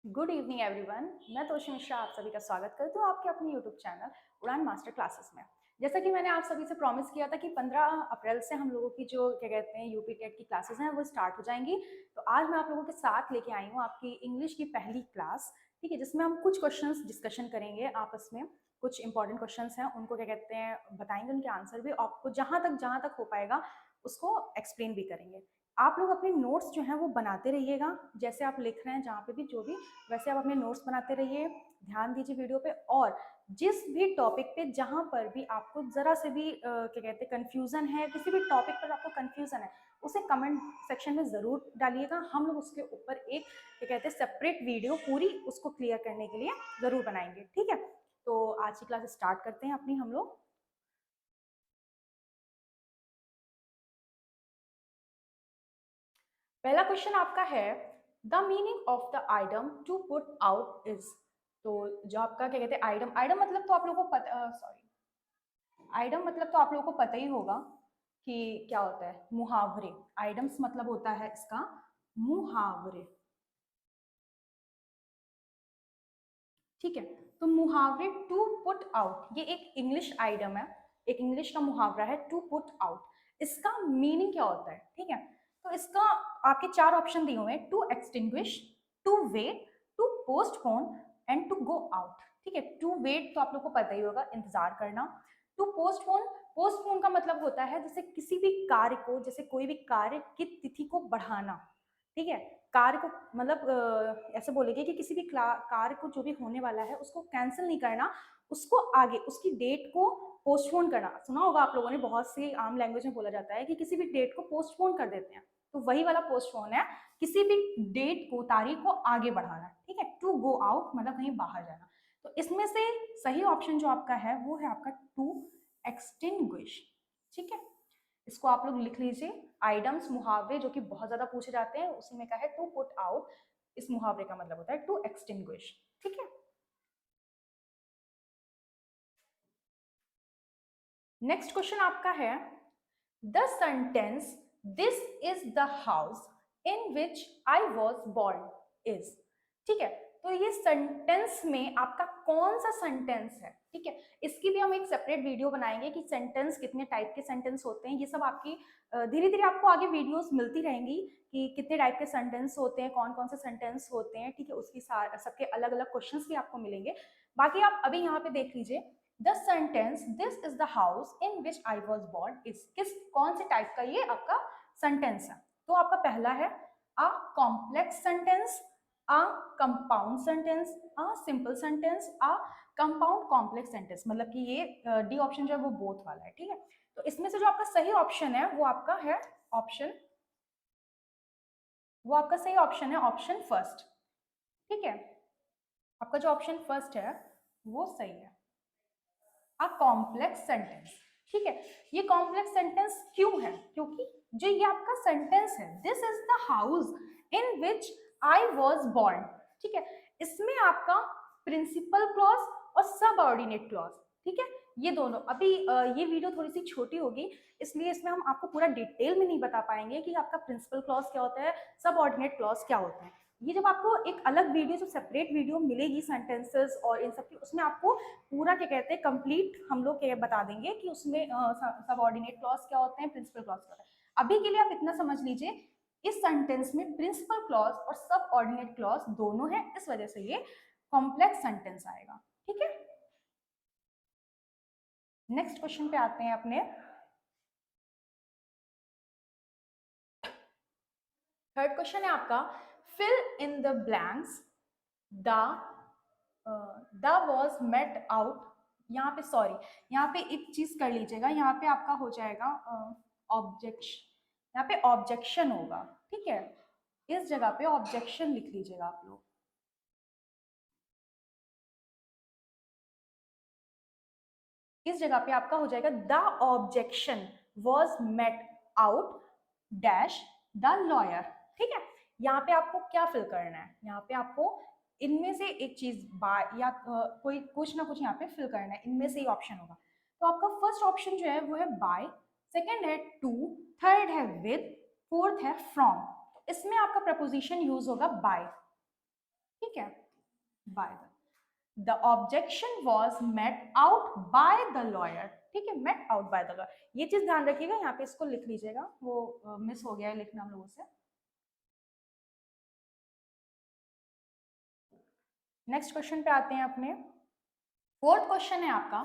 Good evening everyone. मैं तोशी मिश्रा आप सभी का स्वागत करती हूँ आपके अपने यूट्यूब चैनल उड़ान मास्टर क्लासेस में। जैसा कि मैंने आप सभी से प्रॉमिस किया था कि 15 अप्रैल से हम लोगों की जो क्या कहते हैं यूपी टेट की क्लासेस हैं वो स्टार्ट हो जाएंगी। तो आज मैं आप लोगों के साथ लेके आई हूँ आपकी इंग्लिश की पहली क्लास, ठीक है, जिसमें हम कुछ क्वेश्चंस डिस्कशन करेंगे आपस में। कुछ इंपॉर्टेंट क्वेश्चंस हैं उनको क्या कहते हैं बताएंगे, उनके आंसर भी आपको जहाँ तक हो पाएगा उसको एक्सप्लेन भी करेंगे। आप लोग अपने नोट्स जो हैं वो बनाते रहिएगा, जैसे आप लिख रहे हैं जहाँ पे भी जो भी, वैसे आप अपने नोट्स बनाते रहिए। ध्यान दीजिए वीडियो पे, और जिस भी टॉपिक पे जहाँ पर भी आपको जरा से भी क्या कहते हैं कंफ्यूजन है, किसी भी टॉपिक पर आपको कंफ्यूजन है, उसे कमेंट सेक्शन में ज़रूर डालिएगा। हम लोग उसके ऊपर एक क्या कहते हैं सेपरेट वीडियो पूरी उसको क्लियर करने के लिए ज़रूर बनाएंगे, ठीक है। तो आज की क्लास स्टार्ट करते हैं अपनी हम लोग। पहला क्वेश्चन आपका है, the meaning of the item to put out is. तो जो आपका क्या कहते हैं आइटम, आइटम मतलब तो आप लोगों को पता, सॉरी, आइटम मतलब तो आप लोगों को पता ही होगा कि क्या होता है, मुहावरे। आइटम्स मतलब होता है इसका मुहावरे, ठीक है। तो मुहावरे टू पुट आउट ये एक इंग्लिश आइटम है, एक इंग्लिश का मुहावरा है टू पुट आउट। इसका मीनिंग क्या होता है, ठीक है। तो इसका आपके चार ऑप्शन दिए हुए हैं, to extinguish, to wait, to postpone and to go out, ठीक है। टू वेट तो आप लोग को पता ही होगा, इंतजार करना। टू पोस्टपोन, पोस्टपोन का मतलब होता है जैसे किसी भी कार्य को, जैसे कोई भी कार्य की तिथि को बढ़ाना, ठीक है। कार्य को मतलब ऐसे बोलेंगे कि किसी भी कार्य को जो भी होने वाला है उसको कैंसिल नहीं करना, उसको आगे उसकी डेट को पोस्टपोन करना। सुना होगा आप लोगों ने, बहुत सी आम लैंग्वेज में बोला जाता है कि किसी भी डेट को पोस्टपोन कर देते हैं, तो वही वाला पोस्टपोन है, किसी भी डेट को, तारीख को आगे बढ़ाना, ठीक है। टू गो आउट मतलब कहीं बाहर जाना। तो इसमें से सही ऑप्शन जो आपका है वो है आपका टू एक्सटिंग्विश, ठीक है। इसको आप लोग लिख लीजिए। आइडम्स मुहावरे जो कि बहुत ज्यादा पूछे जाते हैं उसी में का है टू पुट आउट। इस मुहावरे का मतलब होता है टू एक्सटिंग्विश, ठीक है। नेक्स्ट क्वेश्चन आपका है, the sentence this is the house in which I was born is, ठीक है। तो ये सेंटेंस में आपका कौन सा सेंटेंस है, ठीक है। इसकी भी हम एक सेपरेट वीडियो बनाएंगे कि सेंटेंस कितने टाइप के सेंटेंस होते हैं, ये सब आपकी धीरे धीरे आपको आगे वीडियोस मिलती रहेंगी कि कितने टाइप के सेंटेंस होते हैं, कौन कौन से सेंटेंस होते हैं, ठीक है। उसकी सबके अलग अलग क्वेश्चंस भी आपको मिलेंगे। बाकी आप अभी यहाँ पे देख लीजिए, the sentence this is the house in which I was born is, किस कौन से टाइप का ये आपका सेंटेंस है। तो आपका पहला है a complex sentence, a compound sentence, a simple sentence, a compound complex sentence, मतलब कि ये डी ऑप्शन जो है वो बोथ वाला है, ठीक है। तो इसमें से जो आपका सही ऑप्शन है वो आपका है ऑप्शन, वो आपका सही ऑप्शन है ऑप्शन फर्स्ट, ठीक है। आपका जो ऑप्शन फर्स्ट है वो सही है, अ कॉम्प्लेक्स सेंटेंस, ठीक है। ये कॉम्प्लेक्स सेंटेंस क्यों है, क्योंकि जो ये आपका सेंटेंस है this is the house in which I was born, ठीक है, इसमें आपका प्रिंसिपल क्लॉज और सबऑर्डिनेट क्लॉज, ठीक है, ये दोनों। अभी ये वीडियो थोड़ी सी छोटी होगी, इसलिए इसमें हम आपको पूरा डिटेल में नहीं बता पाएंगे कि आपका प्रिंसिपल क्लॉज क्या होता है, सबऑर्डिनेट क्लॉज क्या होता है। ये जब आपको एक अलग वीडियो, जो सेपरेट वीडियो मिलेगी सेंटेंसेस और इन सब की, उसमें आपको पूरा क्या कहते हैं कंप्लीट हम लोग बता देंगे कि उसमें सबऑर्डिनेट क्लॉज क्या होते हैं, प्रिंसिपल क्लॉज क्या होता है। अभी के लिए आप इतना समझ लीजिए, इस सेंटेंस में प्रिंसिपल क्लॉज और सबऑर्डिनेट क्लॉज दोनों है, इस वजह से ये कॉम्प्लेक्स सेंटेंस आएगा, ठीक है। नेक्स्ट क्वेश्चन पे आते हैं अपने। थर्ड क्वेश्चन है आपका, fill in the blanks, the the was met out. यहाँ पे सॉरी, यहाँ पे एक चीज कर लीजिएगा, यहाँ पे आपका हो जाएगा ऑब्जेक्शन, यहाँ पे ऑब्जेक्शन होगा, ठीक है। इस जगह पे ऑब्जेक्शन लिख लीजिएगा आप लोग। इस जगह पे आपका हो जाएगा the objection was met out dash the lawyer, ठीक है। यहाँ पे आपको क्या फिल करना है, यहाँ पे आपको इनमें से एक चीज बाय या कोई कुछ ना कुछ यहाँ पे फिल करना है, इनमें से ही ऑप्शन होगा। तो आपका फर्स्ट ऑप्शन जो है वो है बाय, सेकेंड है टू, थर्ड है विद, फोर्थ है फ्रॉम। इसमें आपका प्रपोजिशन यूज होगा बाय, ठीक है, by the objection was met out by the lawyer, ठीक है, met out by the lawyer. ये चीज ध्यान रखिएगा, यहाँ पे इसको लिख लीजिएगा, वो मिस हो गया है लिखना हम लोगों से। नेक्स्ट क्वेश्चन पे आते हैं अपने। फोर्थ क्वेश्चन है आपका,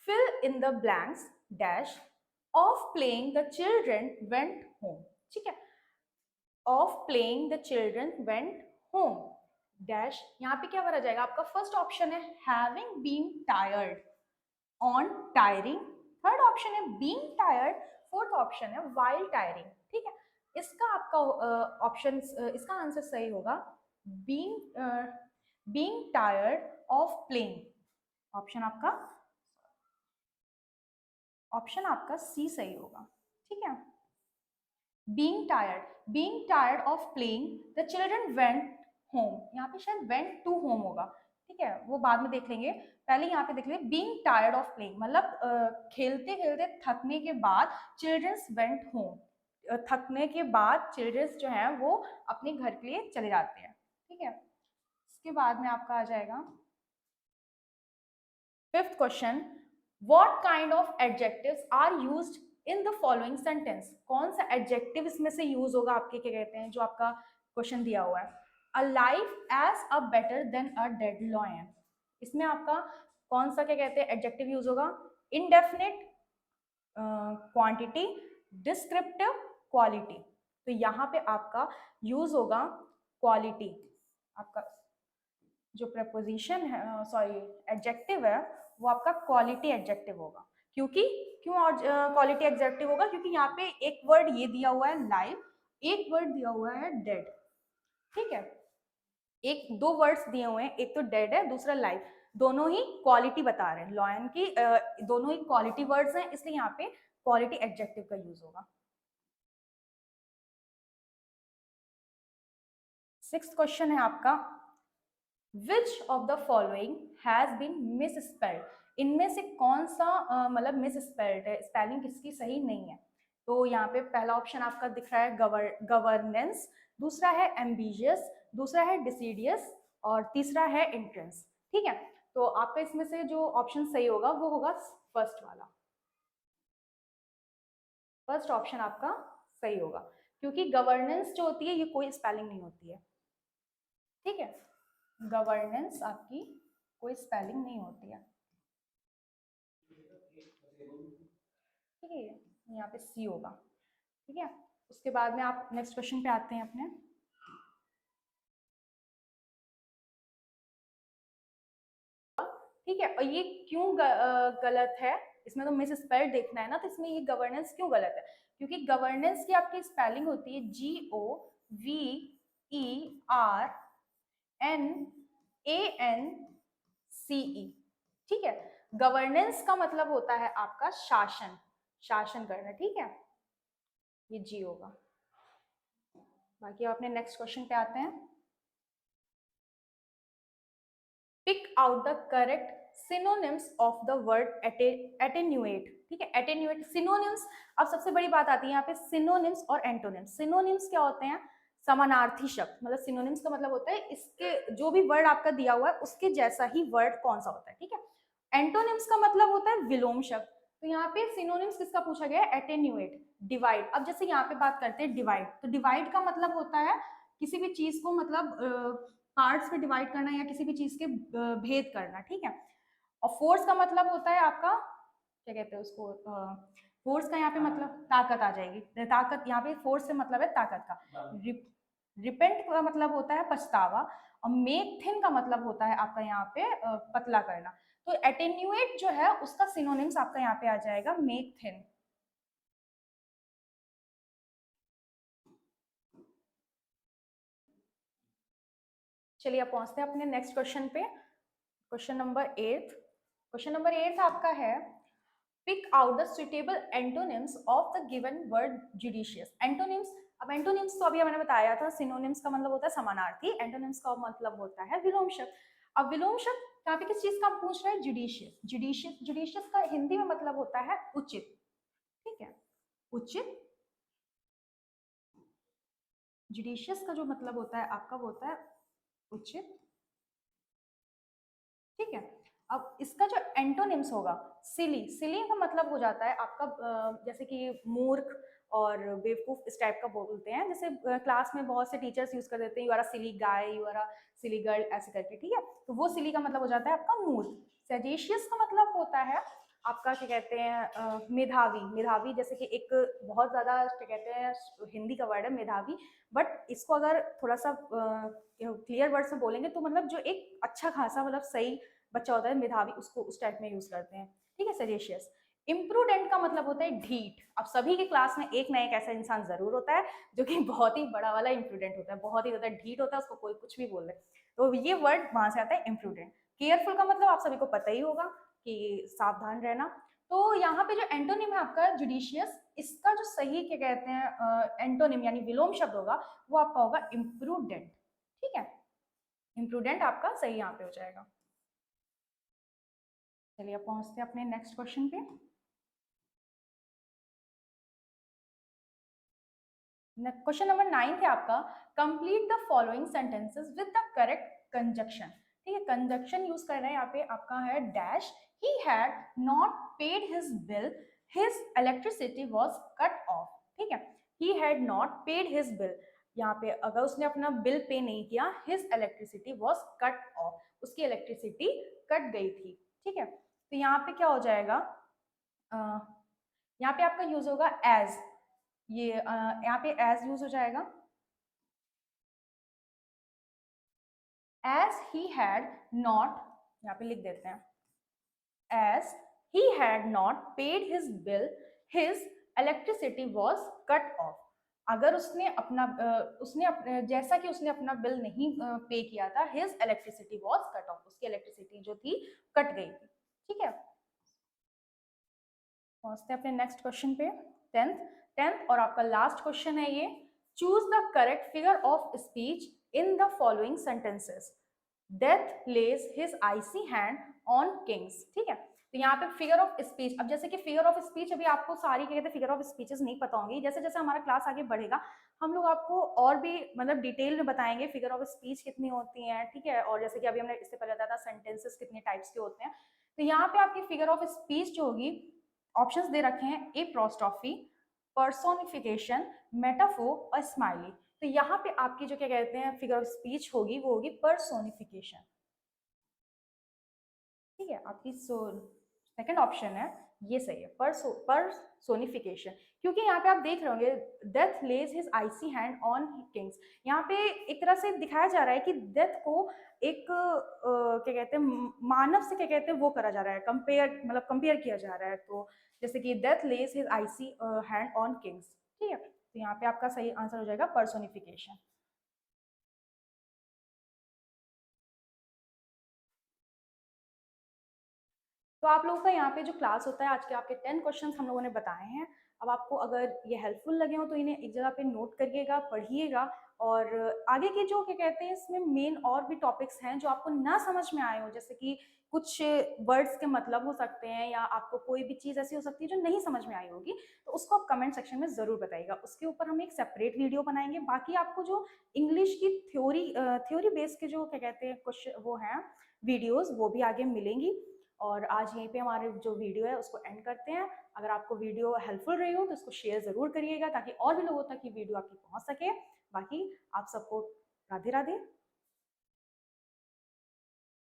fill in the blanks dash of playing the children went home, ठीक है, of playing the children went home dash, यहाँ पे क्या भरा जाएगा आपका? फर्स्ट ऑप्शन है having been tired, on tiring, third option है बीइंग टायर्ड, फोर्थ ऑप्शन है व्हाइल टायरिंग, ठीक है। इसका आपका ऑप्शन इसका आंसर सही होगा being tired of playing, option आपका सी सही होगा, ठीक है। Being tired of playing the children went home, यहाँ पे शायद वेंट टू होम होगा, ठीक है, वो बाद में देख लेंगे, पहले यहाँ पे देख लेंगे बीइंग टायर्ड ऑफ प्लेइंग, मतलब खेलते खेलते थकने के बाद चिल्ड्रंस वेंट होम, थकने के बाद चिल्ड्रंस जो है वो अपने घर के लिए चले जाते हैं, ठीक है। इसके बाद में आपका आ जाएगा fifth question, what kind of adjectives are used in the following sentence, कौन सा एडजेक्टिव इसमें से यूज होगा आपके, क्या कहते हैं, जो आपका क्वेश्चन दिया हुआ है, a life as a better than a dead lion, इसमें आपका कौन सा क्या कहते हैं एडजेक्टिव यूज होगा? इनडेफिनिट, क्वांटिटी, डिस्क्रिप्टिव, क्वालिटी, तो यहाँ पे आपका यूज होगा क्वालिटी, आपका जो प्रपोजिशन है, सॉरी एडजेक्टिव है, वो आपका क्वालिटी एडजेक्टिव होगा, क्योंकि क्यों क्वालिटी एडजेक्टिव होगा? क्योंकि यहाँ पे एक वर्ड ये दिया हुआ है लाइव, एक वर्ड दिया हुआ है डेड, ठीक है, एक दो वर्ड्स दिए हुए हैं, एक तो डेड है दूसरा लाइव, दोनों ही क्वालिटी बता रहे हैं, लॉयन की दोनों ही क्वालिटी वर्ड्स हैं, इसलिए यहाँ पे क्वालिटी एडजेक्टिव का यूज होगा। सिक्स्थ क्वेश्चन है आपका, which of the following has been misspelled, इनमें से कौन सा मतलब मिस स्पेल्ड है, स्पेलिंग किसकी सही नहीं है? तो यहाँ पे पहला ऑप्शन आपका दिख रहा है गवर्नेंस, दूसरा है एम्बिशियस, दूसरा है डिसीडियस और तीसरा है एंट्रेंस, ठीक है। तो आपका इसमें से जो ऑप्शन सही होगा वो होगा फर्स्ट वाला, फर्स्ट ऑप्शन आपका सही होगा, क्योंकि गवर्नेंस जो होती है ये कोई स्पेलिंग नहीं होती है, ठीक है, गवर्नेंस आपकी कोई स्पेलिंग नहीं होती है, ठीक है, यहाँ पे सी होगा, ठीक है। उसके बाद में आप नेक्स्ट क्वेश्चन पे आते हैं अपने। ठीक है, और ये क्यों गलत है, इसमें तो मिस स्पेल देखना है ना, तो इसमें ये गवर्नेंस क्यों गलत है? क्योंकि गवर्नेंस की आपकी स्पेलिंग होती है GOVERNANCE, ठीक है। गवर्नेंस का मतलब होता है आपका शासन, शासन करना, ठीक है, ये जी होगा। बाकी आप अपने नेक्स्ट क्वेश्चन पे आते हैं। Pick out the correct synonyms of the word attenuate, ठीक है, एटेन्यूएट सिनोनिम्स। अब सबसे बड़ी बात आती है यहाँ पे सिनोनिम्स और एंटोनिम्स। सिनोनिम्स क्या होते हैं? समानार्थी शब्द, मतलब सिनोनिम्स का मतलब होता है इसके जो भी वर्ड आपका दिया हुआ है उसके जैसा ही वर्ड कौन सा होता है, ठीक है। एंटोनिम्स का मतलब होता है विलोम शब्द। तो यहाँ पे सिनोनिम्स किसका पूछा गया है? Attenuate, divide. अब जैसे यहाँ पे बात करते हैं डिवाइड, तो डिवाइड का मतलब होता है किसी भी चीज को मतलब पार्ट्स में डिवाइड करना या किसी भी चीज के भेद करना, ठीक है। और फोर्स का मतलब होता है आपका क्या कहते हैं उसको, फोर्स का यहाँ पे मतलब ताकत आ जाएगी, ताकत, यहाँ पे फोर्स से मतलब है ताकत का। रिपेंट का मतलब होता है पछतावा, और मेक थिन का मतलब होता है आपका यहाँ पे पतला करना। तो एटेन्यूएट जो है उसका सिनोनिम्स आपका यहाँ पे आ जाएगा मेक थिन। चलिए अब पहुंचते हैं अपने नेक्स्ट क्वेश्चन पे, क्वेश्चन नंबर 8। क्वेश्चन नंबर 8 आपका है, pick out the suitable antonyms of the given word judicious. Antonyms, अब एंटोनिम्स तो अभी मैंने बताया था, सिनोनिम्स का मतलब होता है समानार्थी, एंटोनिम्स का मतलब होता है विलोम शब्द। अब विलोम शब्द यहाँ पे किस चीज का हम पूछ रहे हैं? जुडिशियस। जुडिशियस, जुडिशियस का हिंदी में मतलब होता है उचित, ठीक है, उचित। जुडिशियस का जो मतलब होता है आपका वो होता है उचित। ठीक है। अब इसका जो एंटोनिम्स होगा, सिली, सिली का मतलब हो जाता है आपका जैसे कि मूर्ख और बेवकूफ इस टाइप का बोलते हैं, जैसे क्लास में बहुत से टीचर्स यूज कर देते हैं, you are a silly guy, you are a silly girl, ऐसे करके, ठीक है। तो वो सिली का मतलब हो जाता है आपका मूर्ख। सेजेशियस का मतलब होता है आपका क्या कहते हैं मेधावी, मेधावी जैसे कि एक बहुत ज्यादा क्या कहते हैं हिंदी का वर्ड है मेधावी, बट इसको अगर थोड़ा सा क्लियर वर्ड से बोलेंगे तो मतलब जो एक अच्छा खासा मतलब सही बच्चा होता है मेधावी, उसको उस टाइप में यूज करते हैं, ठीक है। सजेशियस। इम्प्रूडेंट का मतलब होता है ढीठ। अब सभी के क्लास में एक ना एक ऐसा इंसान जरूर होता है जो कि बहुत ही बड़ा वाला इम्प्रूडेंट होता है, बहुत ही ज्यादा ढीठ होता है, उसको कोई कुछ भी बोल दे, तो ये वर्ड वहां से आता है इम्प्रूडेंट। केयरफुल का मतलब आप सभी को पता ही होगा कि सावधान रहना। तो यहाँ पे जो एंटोनिम है आपका जुडिशियस, इसका जो सही क्या कहते हैं एंटोनिम यानी विलोम शब्द होगा वो आपका होगा इम्प्रूडेंट, ठीक है। इम्प्रूडेंट आपका सही यहाँ पे हो जाएगा। चलिए अब पहुंचते हैं अपने नेक्स्ट क्वेश्चन पे। क्वेश्चन नंबर 9 है आपका, complete the following sentences with the correct conjunction, ठीक है। कंजक्शन यूज कर रहे हैं यहाँ पे, आपका है dash, he had not paid his bill, his electricity was cut off, ठीक है। ही had not paid his bill, यहाँ पे अगर उसने अपना बिल पे नहीं किया, his electricity was cut off, उसकी इलेक्ट्रिसिटी कट गई थी, ठीक है। तो यहाँ पे क्या हो जाएगा, यहाँ पे आपका यूज होगा एज, ये यहाँ पे एज यूज हो जाएगा, एज ही हैड नॉट, यहाँ पे लिख देते हैं as he had not paid his bill, his electricity was cut off. अगर उसने जैसा कि उसने अपना बिल नहीं पे किया था, his electricity was cut of, उसकी इलेक्ट्रिसिटी जो थी कट गई थी, ठीक है। पहुंचते हैं अपने नेक्स्ट क्वेश्चन पे, टेंथ। टेंथ और आपका लास्ट क्वेश्चन है ये, choose the correct figure of speech in the following sentences. Death lays his icy hand on kings, ठीक है। तो यहाँ पे फिगर ऑफ स्पीच, अब जैसे कि फिगर ऑफ स्पीच अभी आपको सारी क्या कहते हैं फिगर ऑफ स्पीचेस नहीं पता होंगी, जैसे जैसे हमारा क्लास आगे बढ़ेगा हम लोग आपको और भी मतलब डिटेल में बताएंगे फिगर ऑफ स्पीच कितनी होती हैं, ठीक है। और जैसे कि अभी हमने इससे पहले बताया था सेंटेंसेस कितने टाइप्स के होते हैं। तो यहाँ पे आपकी फिगर ऑफ स्पीच जो होगी, ऑप्शंस दे रखे हैं, ए प्रोस्टॉफी, पर्सोनिफिकेशन, मेटाफोर और स्माइली। तो यहाँ पे आपकी जो क्या कहते हैं फिगर ऑफ स्पीच होगी वो होगी पर्सोनिफिकेशन, ठीक है। आपकी सेकंड ऑप्शन है ये सही है, पर्सोनिफिकेशन, क्योंकि यहाँ पे आप देख रहे होंगे death lays his icy hand on kings, यहाँ पे एक तरह से दिखाया जा रहा है कि डेथ को एक क्या कहते हैं मानव से क्या कहते हैं वो करा जा रहा है, कंपेयर मतलब कंपेयर किया जा रहा है। तो जैसे कि death lays his icy hand on kings, ठीक है। तो यहाँ पे आपका सही आंसर हो जाएगा पर्सोनिफिकेशन। तो आप लोगों का यहाँ पे जो क्लास होता है, आज के आपके 10 क्वेश्चंस हम लोगों ने बताए हैं। अब आपको अगर ये हेल्पफुल लगे हो तो इन्हें एक जगह पे नोट करिएगा, पढ़िएगा, और आगे के जो क्या कहते हैं इसमें मेन और भी टॉपिक्स हैं जो आपको ना समझ में आए हो, जैसे कि कुछ वर्ड्स के मतलब हो सकते हैं या आपको कोई भी चीज़ ऐसी हो सकती है जो नहीं समझ में आई होगी, तो उसको आप कमेंट सेक्शन में ज़रूर बताइएगा, उसके ऊपर हम एक सेपरेट वीडियो बनाएंगे। बाकी आपको जो इंग्लिश की थ्योरी बेस के जो क्या कहते हैं क्वेश्चन वो हैं वीडियोज़, वो भी आगे मिलेंगी। और आज यहीं पे हमारे जो वीडियो है उसको एंड करते हैं। अगर आपको वीडियो हेल्पफुल रही हो तो इसको शेयर ज़रूर करिएगा ताकि और भी लोगों तक ये वीडियो आपकी पहुंच सके। बाकी आप सबको राधे राधे।